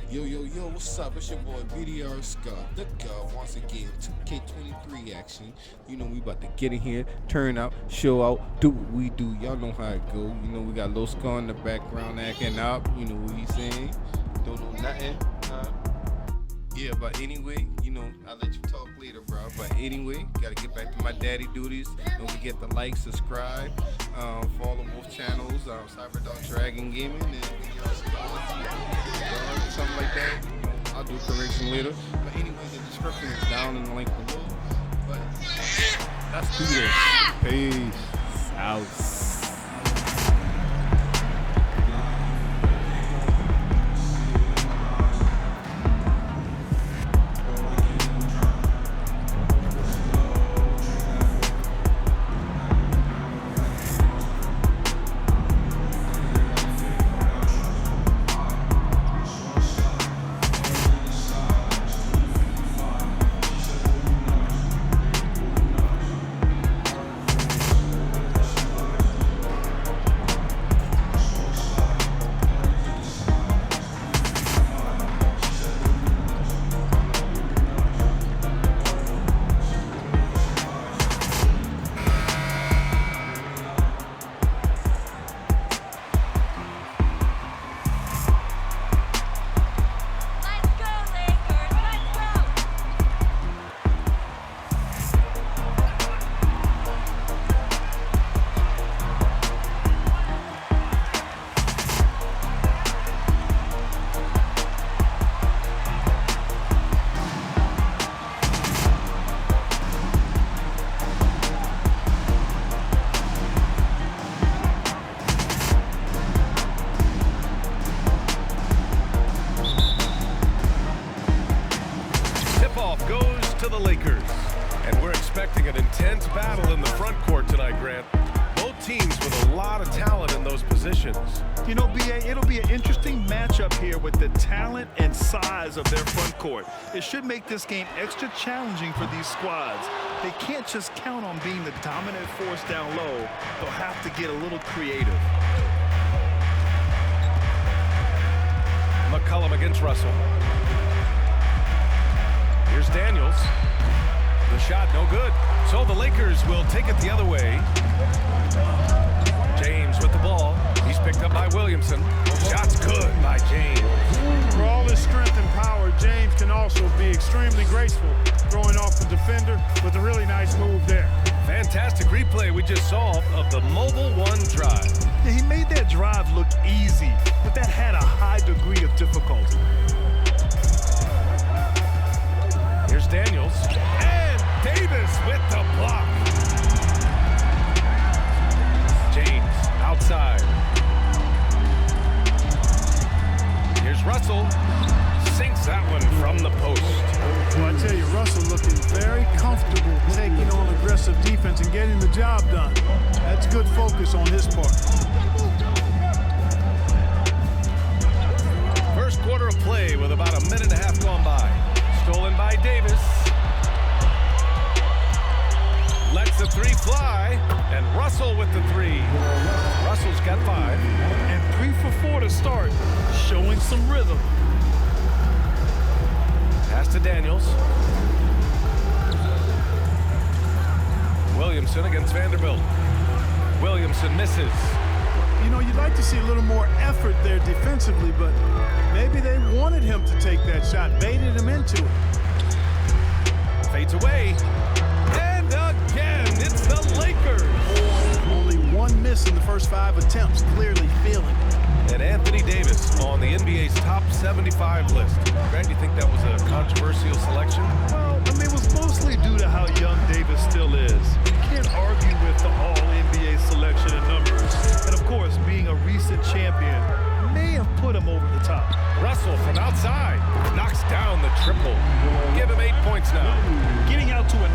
Yo, what's up? It's your boy B.D.R.ScarDaGod once again. 2K23 action. You know we about to get in here, turn out, show out, do what we do. Y'all know how it go. You know we got Lil Scar in the background acting up. You know what he's saying. Don't know nothing. Yeah, but anyway, I'll let you talk later, bro. But anyway, gotta get back to my daddy duties. Don't forget to like, subscribe, follow both channels, Cyber Dragon Gaming and something like that. I'll do a correction later. But anyway, the description is down in the link below. But let's do this. Peace out. Goes to the Lakers, and we're expecting an intense battle in the front court tonight, Grant. Both teams with a lot of talent in those positions. You know, B.A., it'll be an interesting matchup here with the talent and size of their front court. It should make this game extra challenging for these squads. They can't just count on being the dominant force down low. They'll have to get a little creative. McCollum against Russell. Here's Daniels. The shot, no good. So the Lakers will take it the other way. James with the ball. He's picked up by Williamson. Shot's good by James. For all his strength and power, James can also be extremely graceful, throwing off the defender with a really nice move there. Fantastic replay we just saw of the Mobile One drive. Yeah, he made that drive look easy, but that had a high degree of difficulty. Here's Daniels, and Davis with the block. James outside. Here's Russell, sinks that one from the post. Well, I tell you, Russell looking very comfortable taking on aggressive defense and getting the job done. That's good focus on his part. First quarter of play with about a minute and a half gone by. Stolen by Davis. Lets the three fly, and Russell with the three. Russell's got 5. And 3 for 4 to start, showing some rhythm. Pass to Daniels. Williamson against Vanderbilt. Williamson misses. You know, you'd like to see a little more effort there defensively, but maybe they wanted him to take that shot, baited him into it. Fades away. And again, it's the Lakers. Only one miss in the first 5 attempts, clearly feeling it. And Anthony Davis on the NBA's top 75 list. Grant, you think that was a controversial selection? Well, I mean, it was mostly due to how young Davis still is. You can't argue with the all-NBA selection and numbers. And of course, being a recent champion may have put him over the top. Russell from outside knocks down the triple. Give him 8 points now. Getting out to a...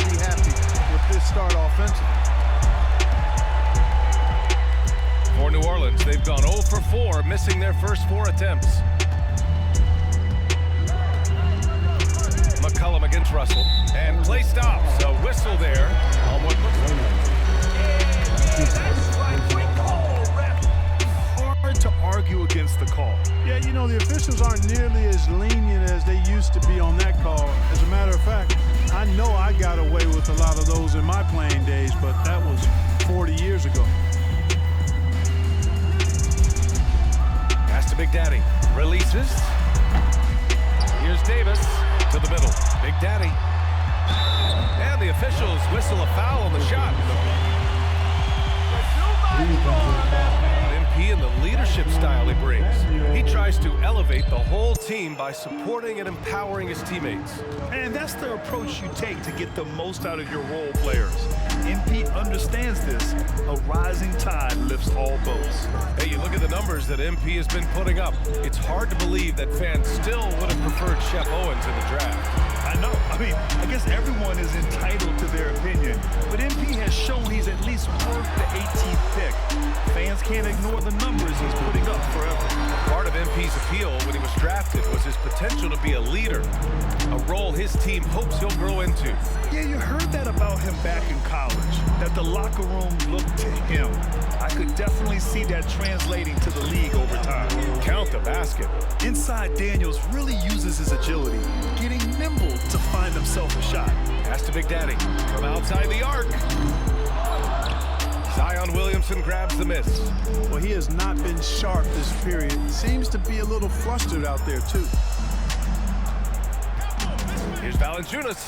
Be happy with this start offensively. For New Orleans, they've gone 0 for 4, missing their first 4 attempts. McCollum against Russell. And play stops. A whistle there on what looks like those in my playing days, but that was 40 years ago. Pass to Big Daddy. Releases. Here's Davis to the middle. Big Daddy. And the officials whistle a foul on the shot. MP and the leadership style he brings. He tries to elevate the whole team by supporting and empowering his teammates. And that's the approach you take to get the most out of your role players. MP understands this. A rising tide lifts all boats. Hey, you look at the numbers that MP has been putting up. It's hard to believe that fans still would have preferred Shep Owens in the draft. I know. I mean, I guess everyone is entitled to their opinion, but MP has shown he's at least worth the 18th pick. Fans can't ignore the numbers he's putting up forever. Part of MP's appeal when he was drafted was his potential to be a leader, a role his team hopes he'll grow into. Yeah, you heard that about him back in college, that the locker room looked to him. I could definitely see that translating to the league over time. Count the basket. Inside Daniels really uses his agility, getting nimble to find himself a shot. Pass to Big Daddy from outside the arc. Zion Williamson grabs the miss. Well, he has not been sharp this period. Seems to be a little flustered out there, too. Here's Valanciunas.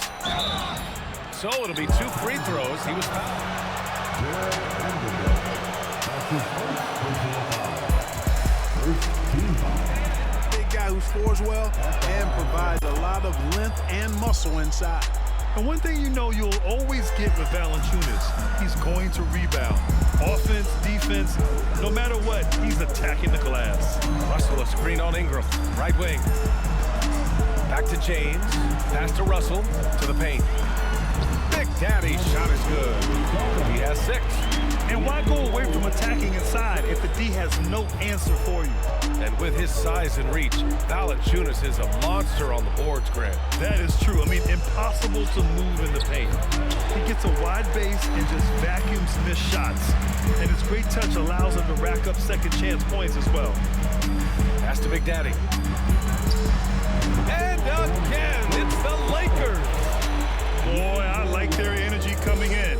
So it'll be 2 free throws. He was fouled. Big guy who scores well and provides a lot of length and muscle inside. And one thing you know you'll always get with Valanciunas, he's going to rebound. Offense, defense, no matter what, he's attacking the glass. Russell a screen on Ingram. Right wing. Back to James. Pass to Russell. To the paint. Big Daddy shot is good. He has 6. And why go away from attacking inside if the D has no answer for you? And with his size and reach, Valanciunas is a monster on the boards, Grant. That is true. I mean, impossible to move in the paint. He gets a wide base and just vacuums missed shots. And his great touch allows him to rack up second chance points as well. Pass to Big Daddy. And again, it's the Lakers. Boy, I like their energy coming in.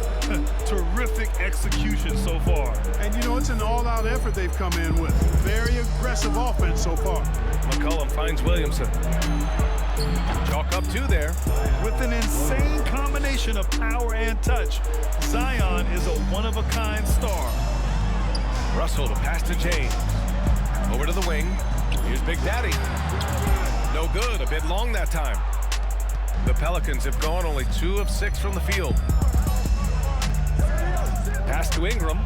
Terrific execution so far. And, you know, it's an all-out effort they've come in with. Very aggressive offense so far. McCollum finds Williamson. Chalk up 2 there. With an insane combination of power and touch, Zion is a one-of-a-kind star. Russell to pass to James. Over to the wing. Here's Big Daddy. No good. A bit long that time. The Pelicans have gone only 2 of 6 from the field. Pass to Ingram.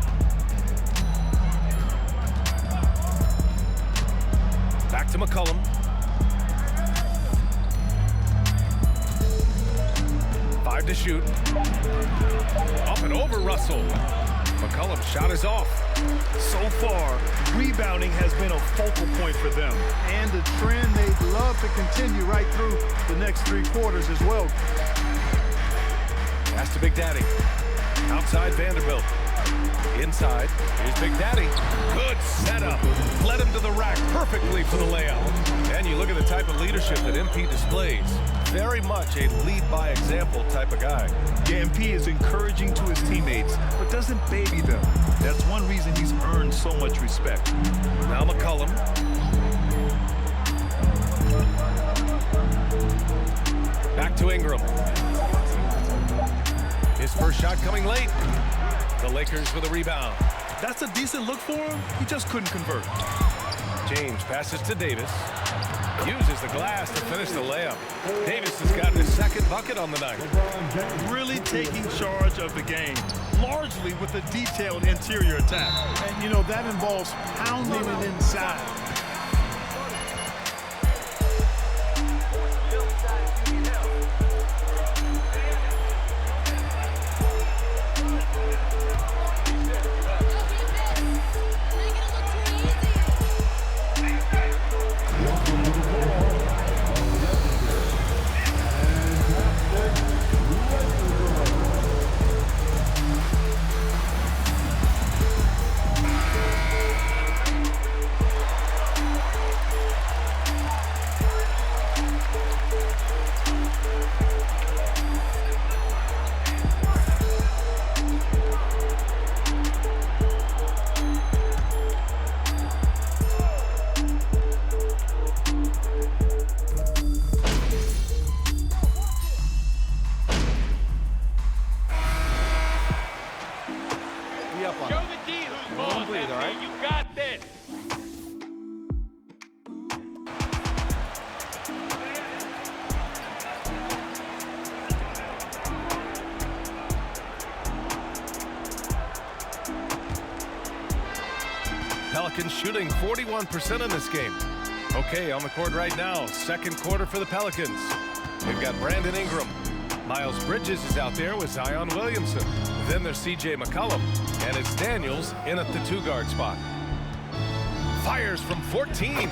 Back to McCollum. Five to shoot. Up and over Russell. McCollum's shot is off. So far, rebounding has been a focal point for them. And a trend they'd love to continue right through the next 3 quarters as well. Pass to Big Daddy. Outside Vanderbilt. Inside, here's Big Daddy. Good setup. Led him to the rack perfectly for the layup. And you look at the type of leadership that MP displays. Very much a lead-by-example type of guy. Yeah, MP is encouraging to his teammates, but doesn't baby them. That's one reason he's earned so much respect. Now McCollum. Back to Ingram. His first shot coming late. The Lakers with a rebound. That's a decent look for him. He just couldn't convert. James passes to Davis. Uses the glass to finish the layup. Davis has gotten his 2nd bucket on the night. Really taking charge of the game, largely with a detailed interior attack. And, you know, that involves pounding it inside. up on Show him. the D who's Long boss, breathe, MP. all right? You got this. Pelicans shooting 41% in this game. Okay, on the court right now, second quarter for the Pelicans. They've got Brandon Ingram. Miles Bridges is out there with Zion Williamson. Then there's C.J. McCollum, and it's Daniels in at the 2-guard spot. Fires from 14.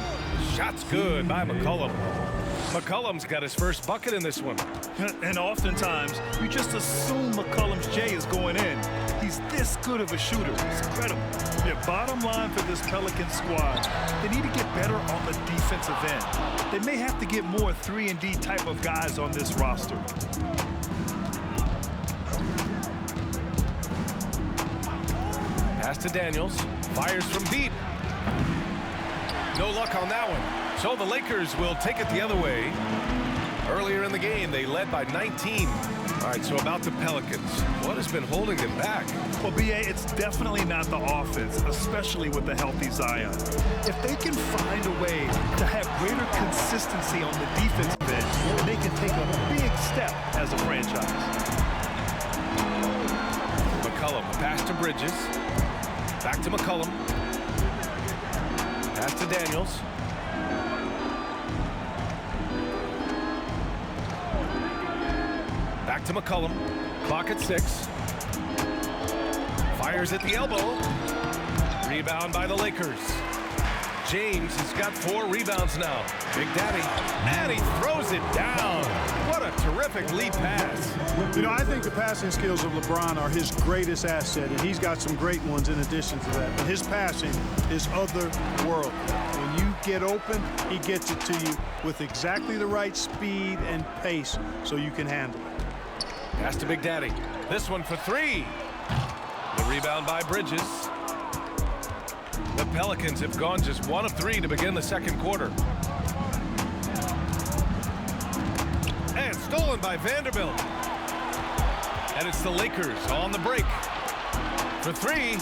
Shot's good by McCollum. McCollum's got his first bucket in this one. And oftentimes, you just assume McCollum's J is going in. He's this good of a shooter. It's incredible. Yeah, bottom line for this Pelican squad, they need to get better on the defensive end. They may have to get more 3-and-D type of guys on this roster. Pass to Daniels. Fires from deep. No luck on that one. So the Lakers will take it the other way. Earlier in the game, they led by 19. All right, so about the Pelicans. What has been holding them back? Well, B.A., it's definitely not the offense, especially with the healthy Zion. If they can find a way to have greater consistency on the defensive end, they can take a big step as a franchise. McCollum, pass to Bridges. Back to McCollum. Pass to Daniels. Back to McCollum. Clock at 6. Fires at the elbow. Rebound by the Lakers. James has got 4 rebounds now. Big Daddy. And he throws it down. What a terrific lead pass. You know, I think the passing skills of LeBron are his greatest asset, and he's got some great ones in addition to that. But his passing is otherworldly. When you get open, he gets it to you with exactly the right speed and pace so you can handle it. Pass to Big Daddy. This one for 3. The rebound by Bridges. The Pelicans have gone just 1 of 3 to begin the second quarter. And stolen by Vanderbilt. And it's the Lakers on the break. For 3.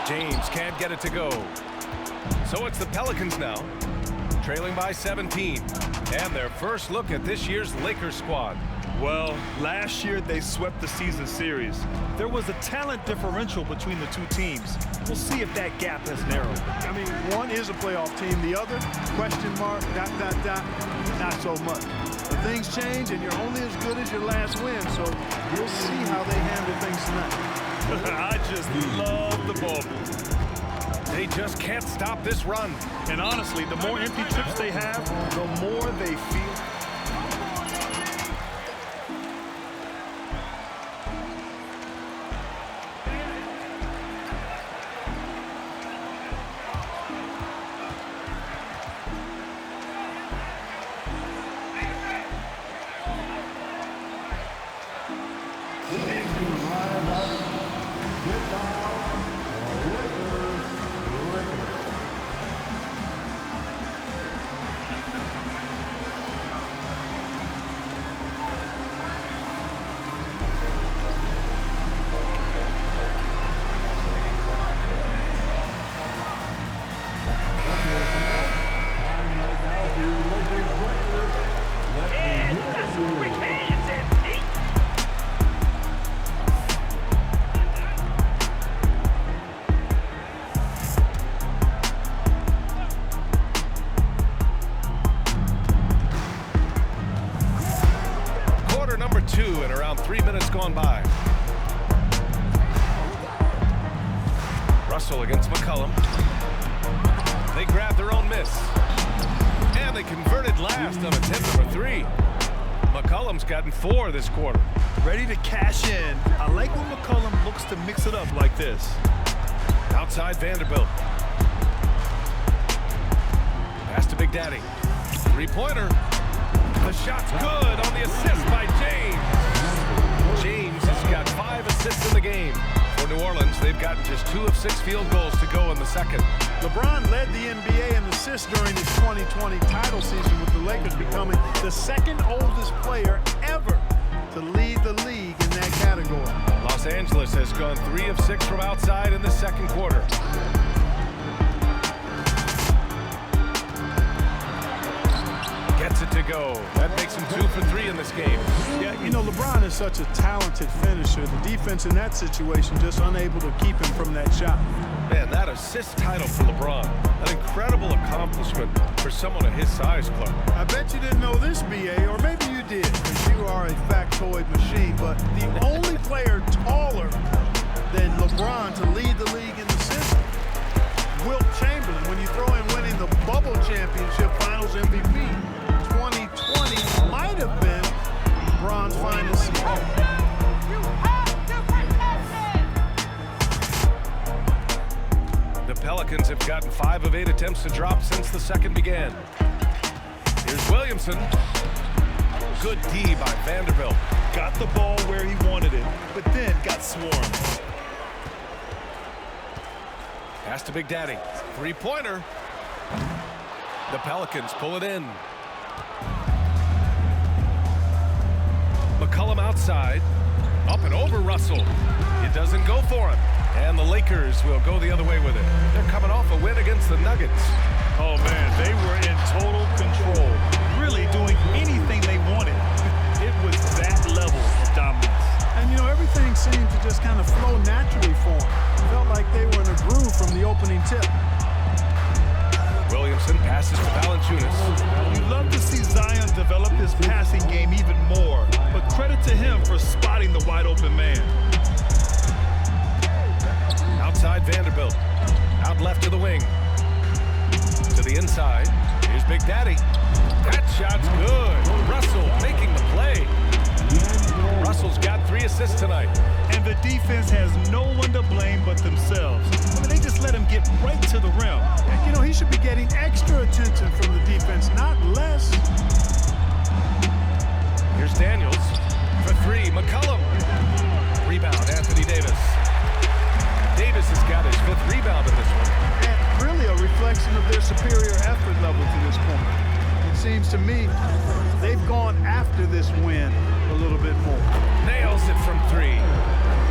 James can't get it to go. So it's the Pelicans now, trailing by 17. And their first look at this year's Lakers squad. Well, last year they swept the season series. There was a talent differential between the two teams. We'll see if that gap has narrowed. I mean, one is a playoff team. The other, question mark, ... not so much. But things change, and you're only as good as your last win, so we'll see how they handle things tonight. I just love the ball. They just can't stop this run. And honestly, the more empty trips they have, the more they feel. Number 2 and around 3 minutes gone by. Russell against McCollum. They grabbed their own miss. And they converted last on attempt number 3. McCollum's gotten 4 this quarter. Ready to cash in. I like when McCollum looks to mix it up like this. Outside Vanderbilt. Pass to Big Daddy. 3-pointer. The shot's good on the assist by James. James has got 5 assists in the game. For New Orleans, they've gotten just 2 of 6 field goals to go in the second. LeBron led the NBA in assists during his 2020 title season, with the Lakers becoming the second oldest player ever to lead the league in that category. Los Los Angeles has gone 3 of 6 from outside in the second quarter. Gets it to go. That makes him 2 for 3 in this game. Yeah, you know, LeBron is such a talented finisher. The defense in that situation just unable to keep him from that shot. Man, that assist title for LeBron. An incredible accomplishment for someone of his size, Clark. I bet you didn't know this, B.A., or maybe you did, because you are a factoid machine, but the only player taller than LeBron to lead the league in assists, Wilt Chamberlain, when you throw in winning the Bubble Championship Finals MVP, 2020 might have been LeBron's finest season. The Pelicans have gotten 5 of 8 attempts to drop since the second began. Here's Williamson. Good D by Vanderbilt. Got the ball where he wanted it, but then got swarmed. Pass to Big Daddy. 3-pointer. The Pelicans pull it in. McCollum outside. Up and over Russell. It doesn't go for him. And the Lakers will go the other way with it. They're coming off a win against the Nuggets. Oh, man, they were in total control. Really doing anything they wanted. It was that level of dominance. And, you know, everything seemed to just kind of flow naturally for them. Felt like they were in a groove from the opening tip. Williamson passes to Valanciunas. You love to see Zion develop his passing game even more, but credit to him for spotting the wide open man. Outside Vanderbilt. Out left to the wing. To the inside. Here's Big Daddy. That shot's good. Russell making the play. Russell's got 3 assists tonight. And the defense has no one to blame but themselves. I mean, they just let him get right to the rim. You know, he should be getting extra attention from the defense, not less. Here's Daniels for 3. McCollum. Rebound, Anthony Davis. Davis has got his 5th rebound in this one. And really a reflection of their superior effort level to this point. It seems to me they've gone after this win a little bit more. Nails it from 3.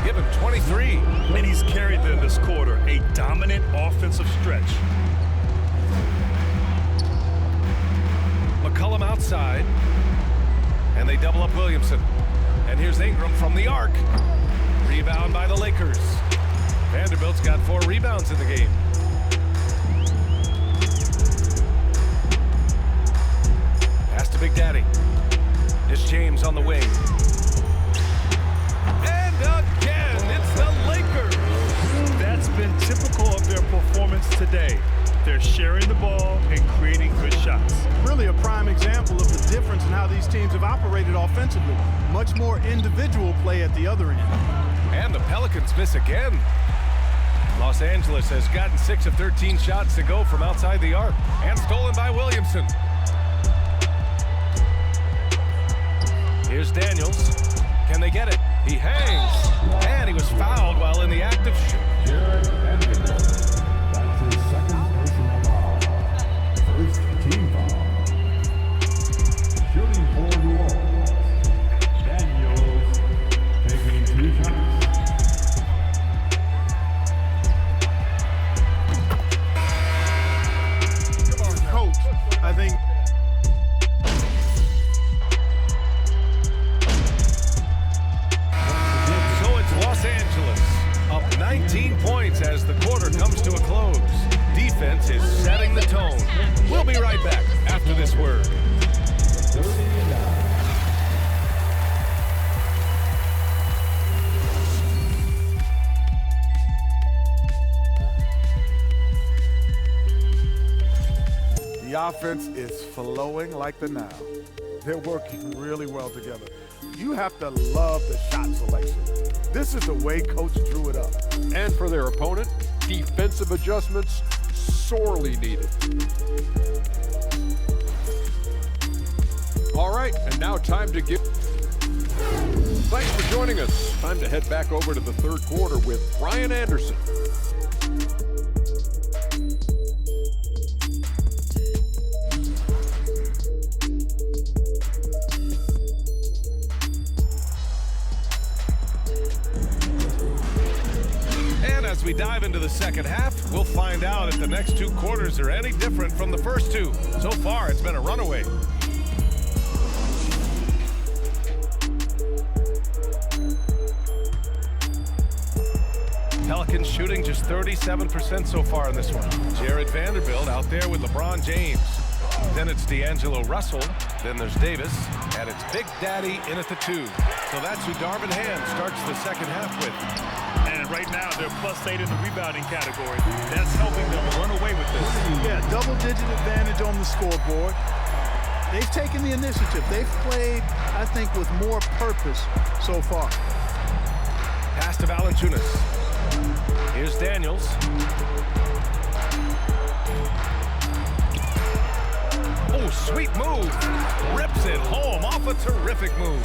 Give him 23. And he's carried them this quarter, a dominant offensive stretch. McCollum outside. And they double up Williamson. And here's Ingram from the arc. Rebound by the Lakers. Vanderbilt's got 4 rebounds in the game. Pass to Big Daddy. It's James on the wing. And again, it's the Lakers. That's been typical of their performance today. They're sharing the ball and creating good shots. Really a prime example of the difference in how these teams have operated offensively. Much more individual play at the other end. And the Pelicans miss again. Los Angeles has gotten 6 of 13 shots to go from outside the arc. And stolen by Williamson. Here's Daniels. Can they get it? He hangs. And he was fouled while in the act of Jared Daniels. That's his 2nd personal foul. 1st team foul. Shooting for New Orleans. Daniels taking 2 shots. Coach, I think. So it's Los Angeles up 19 points as the quarter comes to a close. Defense is setting the tone. We'll be right back after this word. The offense is flowing like the Nile. They're working really well together. You have to love the shot selection. This is the way Coach drew it up. And for their opponent, defensive adjustments sorely needed. All right, and now time to give. Thanks for joining us. Time to head back over to the 3rd quarter with Brian Anderson. we dive into the second half, we'll find out if the next 2 quarters are any different from the first 2. So far, it's been a runaway. Pelicans shooting just 37% so far in this one. Jared Vanderbilt out there with LeBron James. Then it's D'Angelo Russell. Then there's Davis. And it's Big Daddy in at the 2. So that's who Darvin Ham starts the second half with. And right now, they're +8 in the rebounding category. That's helping them run away with this. Yeah, double-digit advantage on the scoreboard. They've taken the initiative. They've played, I think, with more purpose so far. Pass to Valanciunas. Here's Daniels. Oh, sweet move. Rips it home off a terrific move.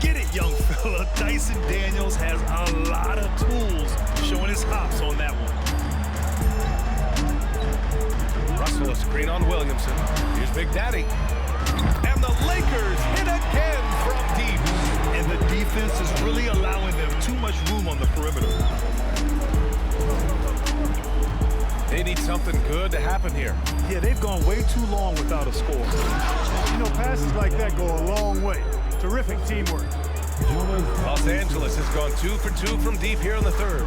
Get it, young fella. Dyson Daniels has a lot of tools, showing his hops on that one. Russell a screen on Williamson. Here's Big Daddy. And the Lakers hit again from deep. And the defense is really allowing them too much room on the perimeter. They need something good to happen here. Yeah, they've gone way too long without a score. You know, passes like that go a long way. Terrific teamwork. Los Angeles has gone 2 for 2 from deep here in the third.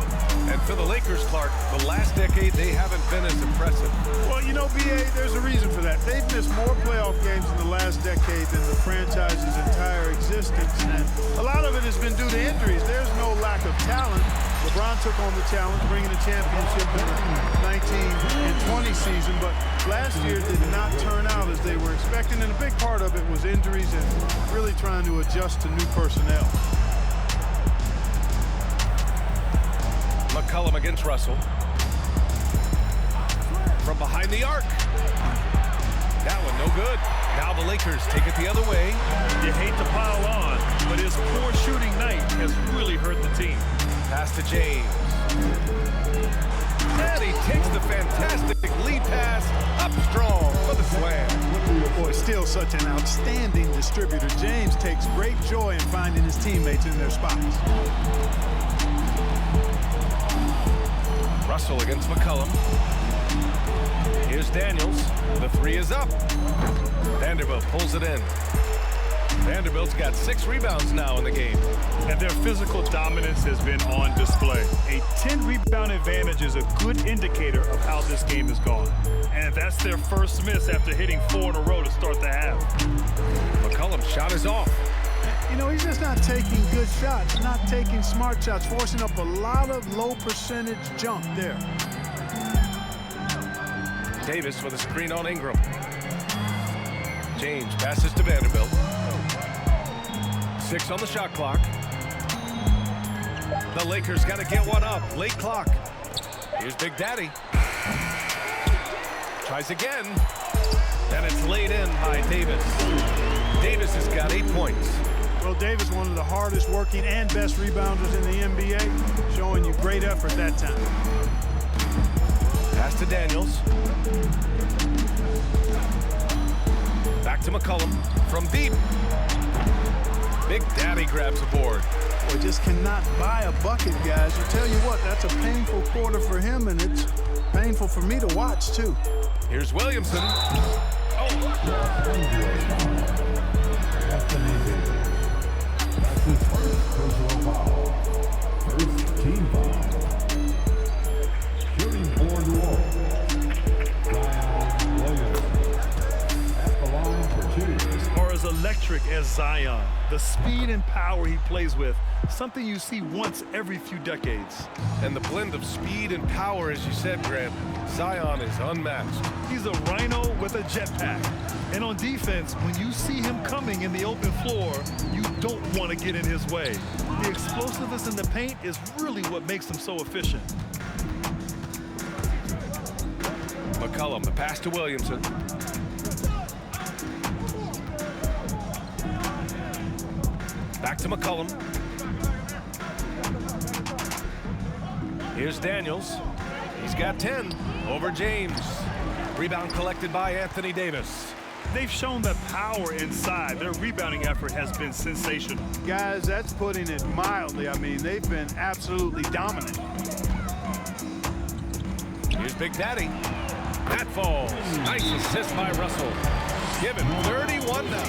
And for the Lakers, Clark, the last decade, they haven't been as impressive. Well, you know, B.A., there's a reason for that. They've missed more playoff games in the last decade than the franchise's entire existence. And a lot of it has been due to injuries. There's no lack of talent. LeBron took on the challenge, bringing a championship in the 19 and 20 season, but last year did not turn out as they were expecting, and a big part of it was injuries and really trying to adjust to new personnel. McCollum against Russell. From behind the arc. That one no good. Now the Lakers take it the other way. You hate to pile on, but his poor shooting night has really hurt the team. Pass to James. And he takes the fantastic lead pass up strong for the slam. Boy, still such an outstanding distributor. James takes great joy in finding his teammates in their spots. Russell against McCollum. Here's Daniels. The 3 is up. Vanderbilt pulls it in. Vanderbilt's got 6 rebounds now in the game. And their physical dominance has been on display. A 10-rebound advantage is a good indicator of how this game has gone. And that's their first miss after hitting 4 in a row to start the half. McCollum's shot is off. You know, he's just not taking good shots, not taking smart shots, forcing up a lot of low-percentage jump there. Davis with a screen on Ingram. James passes to Vanderbilt. 6 on the shot clock. The Lakers got to get one up. Late clock. Here's Big Daddy. Tries again. And it's laid in by Davis. Davis has got 8 points. Well, Davis, one of the hardest working and best rebounders in the NBA, showing you great effort that time. Pass to Daniels. Back to McCollum from deep. Big Daddy grabs a board. Boy, just cannot buy a bucket, guys. I tell you what, that's a painful quarter for him, and it's painful for me to watch, too. Here's Williamson. Oh. That's his first personal foul. First team foul. Shooting for New Orleans. Zion Williamson. At the line for 2. Or as electric as Zion, the speed and power he plays with, something you see once every few decades. And the blend of speed and power, as you said, Grant, Zion is unmatched. He's a rhino with a jetpack. And on defense, when you see him coming in the open floor, you don't want to get in his way. The explosiveness in the paint is really what makes him so efficient. McCollum, the pass to Williamson. Back to McCollum. Here's Daniels. He's got 10 over James. Rebound collected by Anthony Davis. They've shown the power inside. Their rebounding effort has been sensational. Guys, that's putting it mildly. I mean, they've been absolutely dominant. Here's Big Daddy. That falls. Nice assist by Russell. Give him 31 now.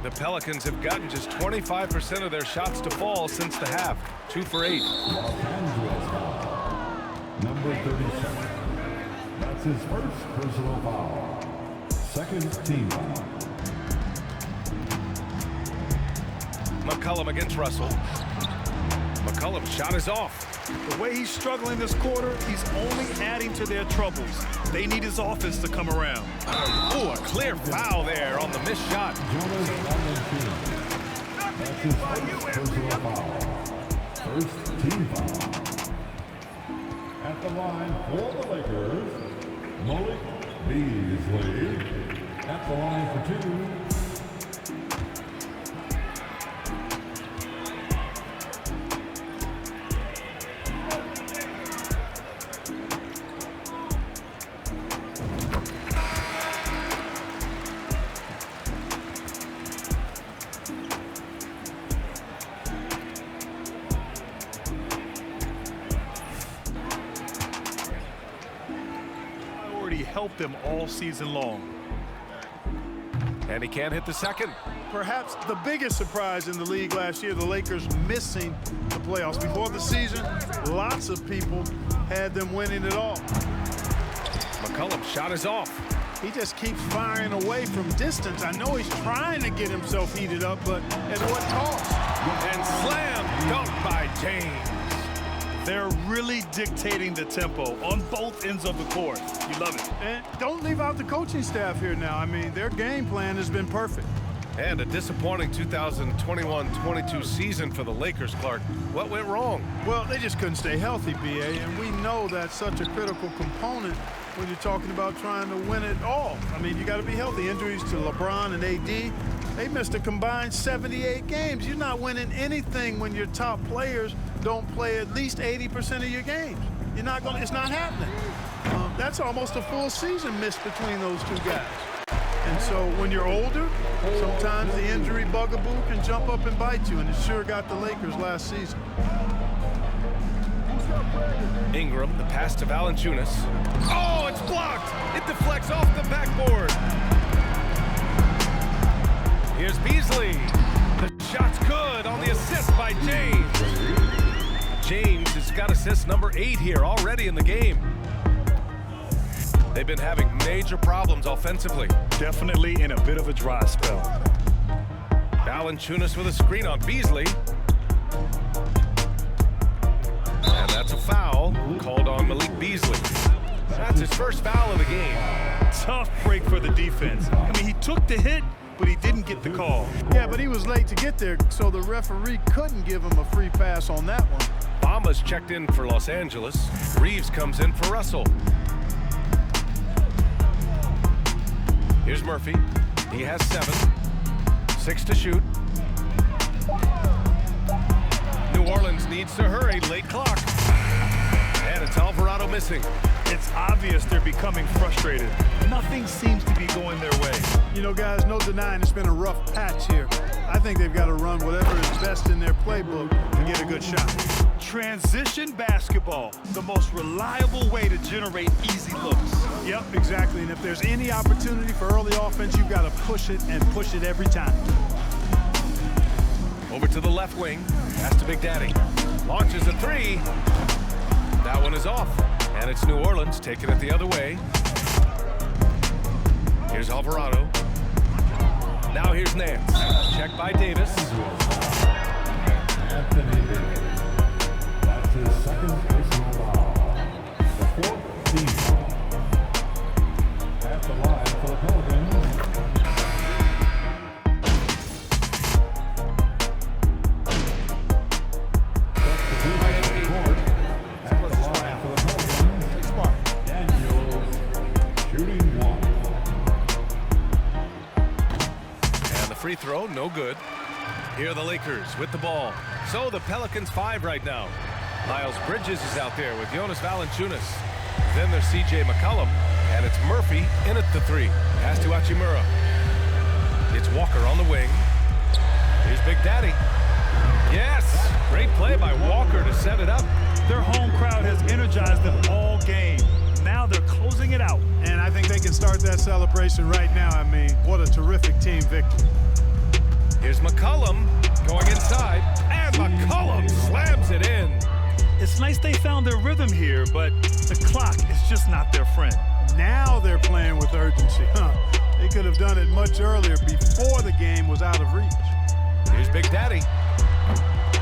The Pelicans have gotten just 25% of their shots to fall since the half. 2 for 8. Los Angeles foul. Number 37. That's his first personal foul. Second team foul. McCollum against Russell. McCollum's shot is off. The way he's struggling this quarter, he's only adding to their troubles. They need his offense to come around. Oh, a clear foul there on the missed shot. Jonas Valanciunas. That's his first personal foul. First team foul. At the line for the Lakers, Malik Beasley. At the line for 2. Helped them all season long. And he can't hit the second. Perhaps the biggest surprise in the league last year, the Lakers missing the playoffs. Before the season, lots of people had them winning it all. McCollum's shot is off. He just keeps firing away from distance. I know he's trying to get himself heated up, but at what cost? And slam dunk by James. They're really dictating the tempo on both ends of the court. You love it. And don't leave out the coaching staff here now. I mean, their game plan has been perfect. And a disappointing 2021-22 season for the Lakers, Clark. What went wrong? Well, they just couldn't stay healthy, B.A., and we know that's such a critical component when you're talking about trying to win it all. I mean, you got to be healthy. Injuries to LeBron and AD, they missed a combined 78 games. You're not winning anything when your top players don't play at least 80% of your games. You're not going to, it's not happening. That's almost a full season missed between those two guys. And so when you're older, sometimes the injury bugaboo can jump up and bite you, and it sure got the Lakers last season. Ingram, the pass to Valanciunas. Oh, it's blocked! It deflects off the backboard. Here's Beasley. The shot's good on the assist by James. James has got assist number 8 here already in the game. They've been having major problems offensively. Definitely in a bit of a dry spell. Valanciunas with a screen on Beasley. And that's a foul called on Malik Beasley. That's his first foul of the game. Tough break for the defense. I mean, he took the hit, but he didn't get the call. Yeah, but he was late to get there, so the referee couldn't give him a free pass on that one. Bama's checked in for Los Angeles. Reeves comes in for Russell. Here's Murphy. He has 7. 6 to shoot. New Orleans needs to hurry. Late clock. And it's Alvarado missing. It's obvious they're becoming frustrated. Nothing seems to be going their way. You know, guys, no denying it's been a rough patch here. I think they've got to run whatever is best in their playbook to get a good shot. Transition basketball, the most reliable way to generate easy looks. Yep, exactly. And if there's any opportunity for early offense, you've got to push it and push it every time. Over to the left wing. Pass to Big Daddy. Launches a 3. That one is off. And it's New Orleans taking it the other way. Here's Alvarado. Now here's Nance. Checked by Davis. Anthony Davis. That's his second personal foul. The fourth team foul. At the line for the Pelicans. free throw, no good. Here are the Lakers with the ball. So the Pelicans 5 right now. Miles Bridges is out there with Jonas Valanciunas. Then there's C.J. McCollum, and it's Murphy in at the 3. Pass to Hachimura. It's Walker on the wing. Here's Big Daddy. Yes, great play by Walker to set it up. Their home crowd has energized them all game. Now they're closing it out. And I think they can start that celebration right now. I mean, what a terrific team victory. Here's McCollum going inside, and McCollum slams it in. It's nice they found their rhythm here, but the clock is just not their friend. Now they're playing with urgency. They could have done it much earlier before the game was out of reach. Here's Big Daddy.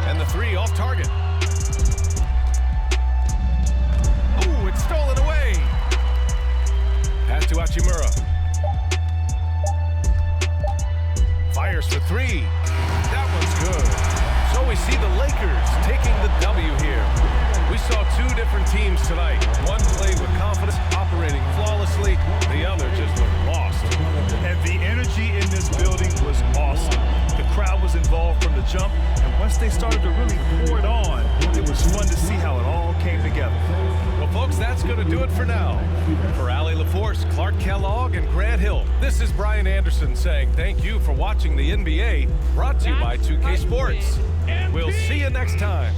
And the 3 off target. Ooh, it's stolen away. Pass to Hachimura. Fires for 3. That one's good. So we see the Lakers taking the W here. We saw 2 different teams tonight. One played with confidence, operating flawlessly. The other just looked lost. And the energy in this building was awesome. The crowd was involved from the jump, and once they started to really pour it on, it was fun to see how it all came together. Well, folks, that's going to do it for now. For Allie LaForce, Clark Kellogg, and Grant Hill, this is Brian Anderson saying thank you for watching the NBA, brought to you by 2K Sports. We'll see you next time.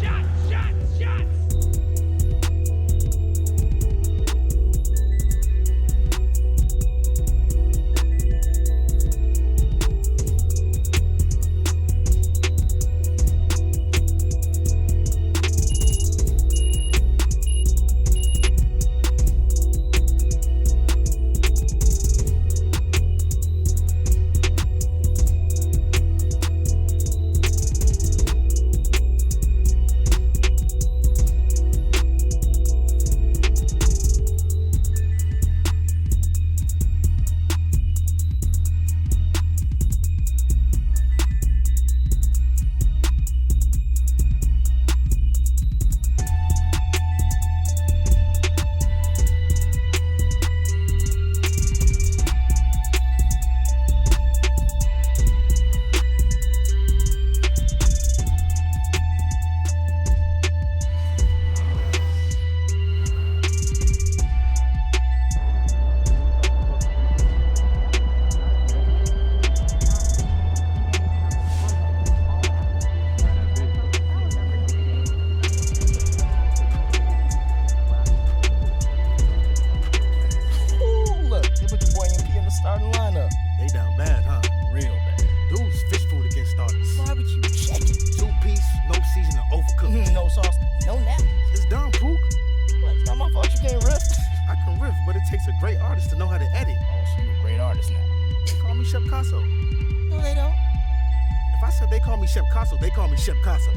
They call me Chef Casa.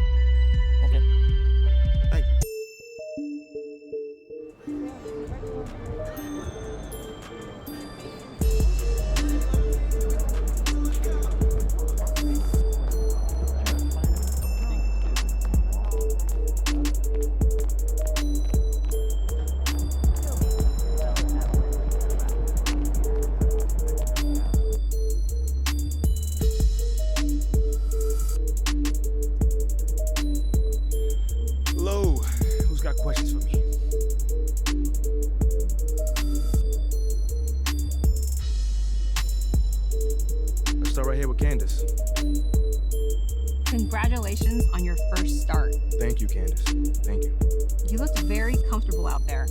Okay. Thank you. Congratulations on your first start. Thank you, Candace. Thank you. You looked very comfortable out there.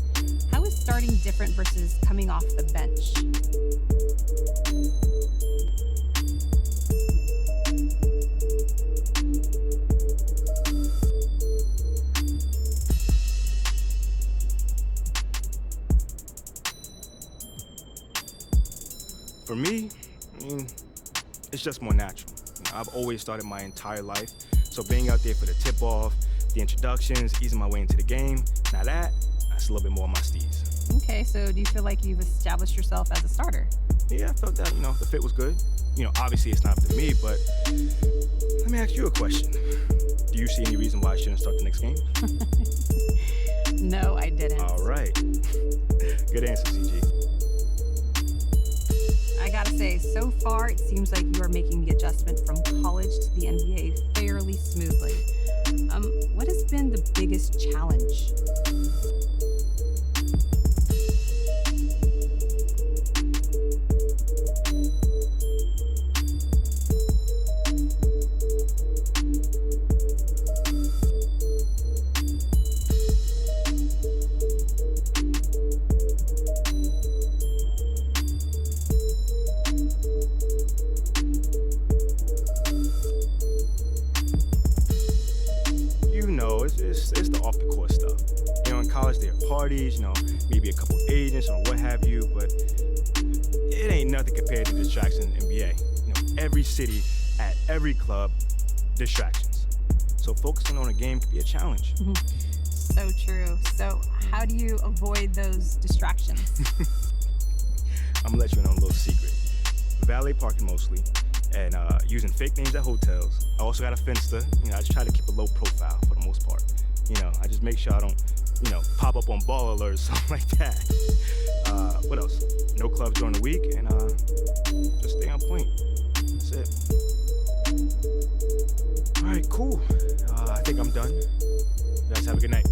How is starting different versus coming off the bench? For me, it's just more natural. I've always started my entire life, so being out there for the tip-off, the introductions, easing my way into the game, now that's a little bit more my steez. Okay, so do you feel like you've established yourself as a starter? Yeah, I felt that, the fit was good. Obviously it's not up to me, but let me ask you a question. Do you see any reason why I shouldn't start the next game? No, I didn't. All right. Good answer, CG. I got gotta say, so far it seems like you are making the adjustment from college to the NBA fairly smoothly. What has been the biggest challenge? It's the off the court stuff. You know, in college there are parties, you know, maybe a couple agents or what have you, but it ain't nothing compared to distractions in the NBA. You know, every city, at every club, distractions. So focusing on a game can be a challenge. So true. So how do you avoid those distractions? I'm gonna let you in on a little secret. Valet parking mostly, and using fake names at hotels. I also got a Finsta. You know, I just try to keep a low profile for the most part. You know, I just make sure I don't, you know, pop up on ball alerts, something like that. What else? No clubs during the week, and just stay on point. That's it. All right, cool. I think I'm done. You guys have a good night.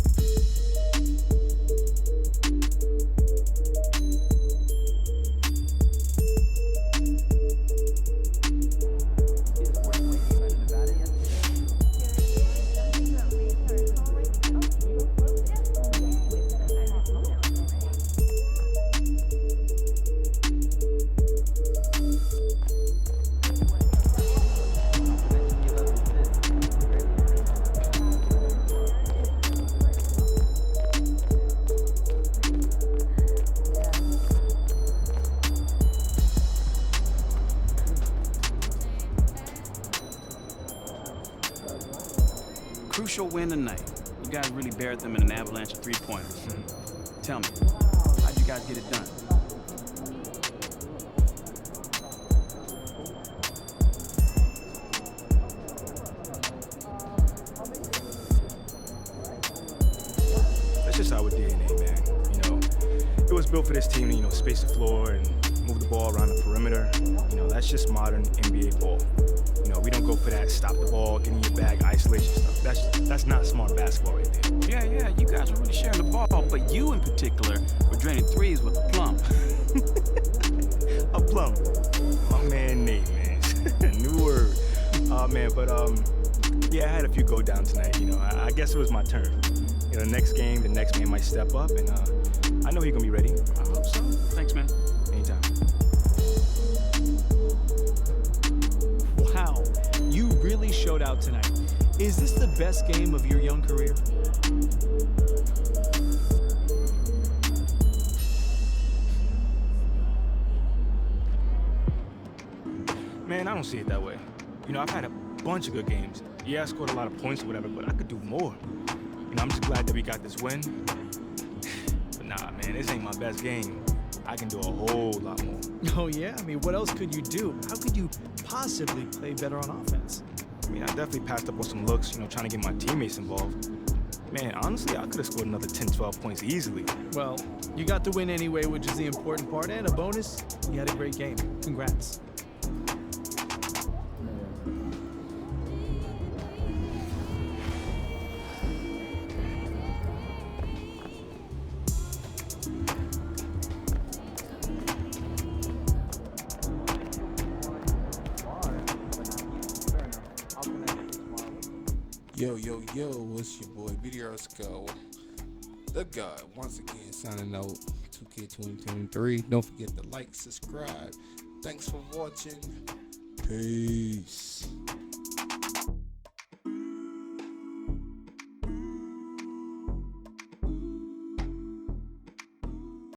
Crucial win tonight. You guys really buried them in an avalanche of three-pointers. Tell me, how'd you guys get it done? That's just our DNA, man. You know, it was built for this team to, you know, space the floor and move the ball around the perimeter. You know, that's just modern NBA ball. You know, we don't go for that stop the ball, get in your bag, isolation stuff. That's not smart basketball right there. Yeah, you guys were really sharing the ball, but you in particular were draining threes with a plum. A plum. My man Nate, man. New word. Oh, man, but yeah, I had a few go down tonight. You know, I guess it was my turn. You know, the next game, the next man might step up, and I know he's gonna be ready. I hope so. Thanks, man. Anytime. Wow, you really showed out tonight. Is this the best game of your young career? Man, I don't see it that way. You know, I've had a bunch of good games. Yeah, I scored a lot of points or whatever, but I could do more. You know, I'm just glad that we got this win. But nah, man, this ain't my best game. I can do a whole lot more. Oh yeah? I mean, what else could you do? How could you possibly play better on offense? I mean, I definitely passed up on some looks, you know, trying to get my teammates involved. Man, honestly, I could have scored another 10, 12 points easily. Well, you got the win anyway, which is the important part, and a bonus, you had a great game. Congrats. Yo, what's your boy, B.D.R.ScarDaGod, once again signing out 2K23. Don't forget to like, subscribe. Thanks for watching. Peace.